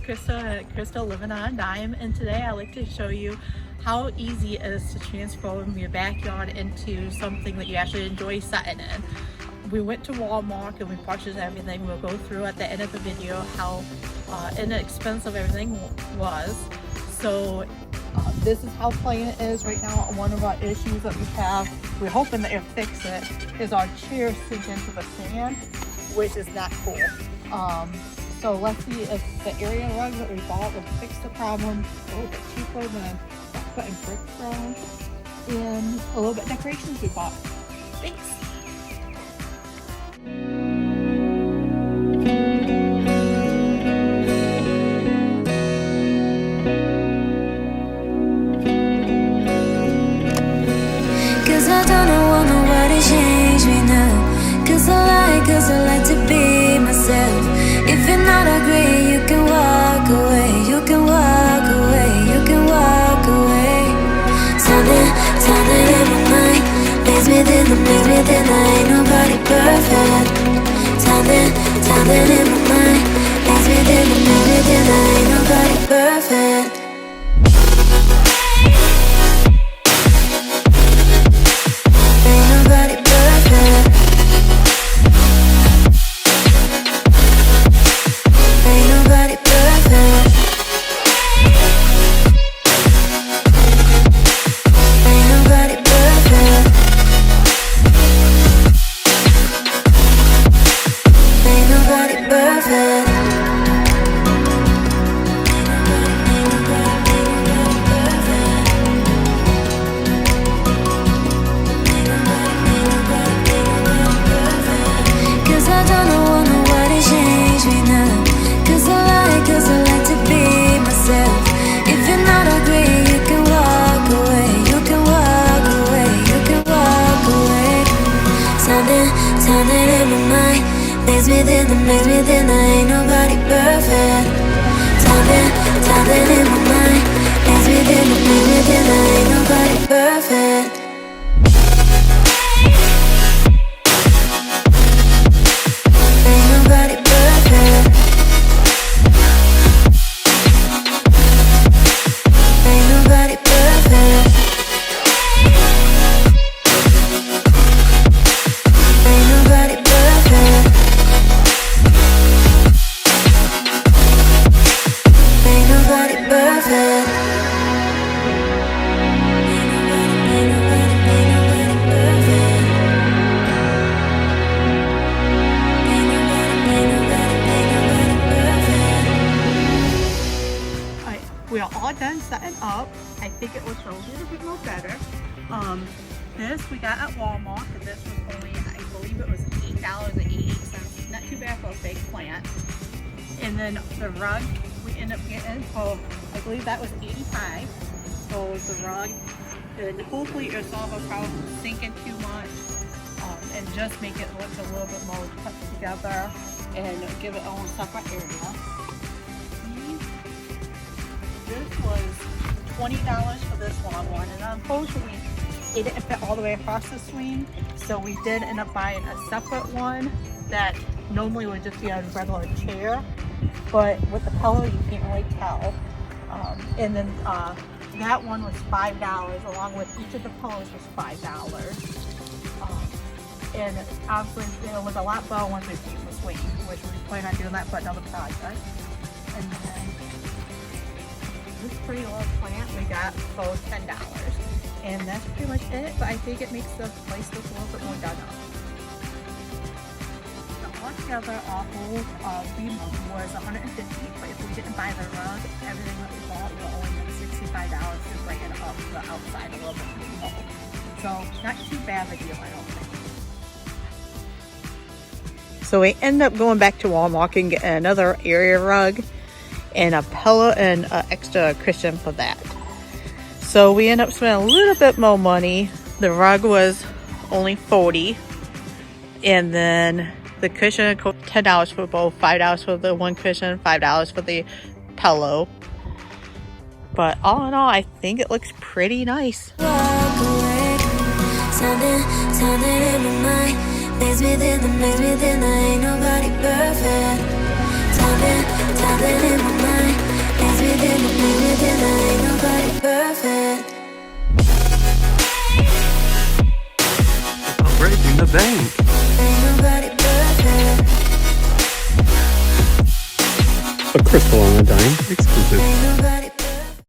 Krista at Krista Living on a Dime, and today I'd like to show you how easy it is to transform your backyard into something that you actually enjoy sitting in. We went to Walmart and we purchased everything. We'll go through at the end of the video how inexpensive everything was. So this is how plain it is right now. One of our issues that we have, we're hoping that it'll fix it, is our chairs sink into the sand, which is not cool. So let's see if the area rug that we bought will fix the problem a little bit cheaper than putting bricks down, and a little bit of decorations we bought. Thanks. Cause I don't want nobody to change me now. Cause I like to be myself. If you're not agree, you can walk away. You can walk away. You can walk away. Something in my mind makes me think I ain't nobody perfect. Something in my mind makes me think I ain't nobody perfect. Something in my mind makes me think I ain't nobody perfect. Something in my mind makes me think I ain't nobody perfect. Ain't nobody perfect. Ain't nobody perfect. We are all done setting up. I think it looks a little bit more better. This we got at Walmart, and this was only, I believe it was $8.88. Not too bad for a fake plant. And then the rug we ended up getting, so I believe that was $85. So the rug, and hopefully it'll solve a problem of sinking too much, and just make it look a little bit more put together and give it own separate area. This was $20 for this long one, and unfortunately it didn't fit all the way across the swing, so we did end up buying a separate one that normally would just be a regular chair, but with the pillow you can't really tell. And then that one was $5, along with each of the pillows was $5. And obviously it was a lot better once we fixed the swing, which we plan on doing that for another project. And then this pretty little plant we got for $10, and that's pretty much it, but I think it makes the place look a little bit more done up. So altogether our whole remodel was $150, but if we didn't buy the rug, everything that we bought will only be $65 to bring it up the outside a little bit more. So not too bad of a deal, I don't think. So we end up going back to Walmart and getting another area rug and a pillow and an extra cushion for that. So we end up spending a little bit more money. The rug was only $40, and then the cushion $10 for both, $5 for the one cushion, $5 for the pillow. But all in all, I think it looks pretty nice. Something in my mind makes me think I ain't nobody perfect. Something in my mind perfect. Breaking the bank. Ain't nobody perfect. A crystal on a dime exclusive. Ain't nobody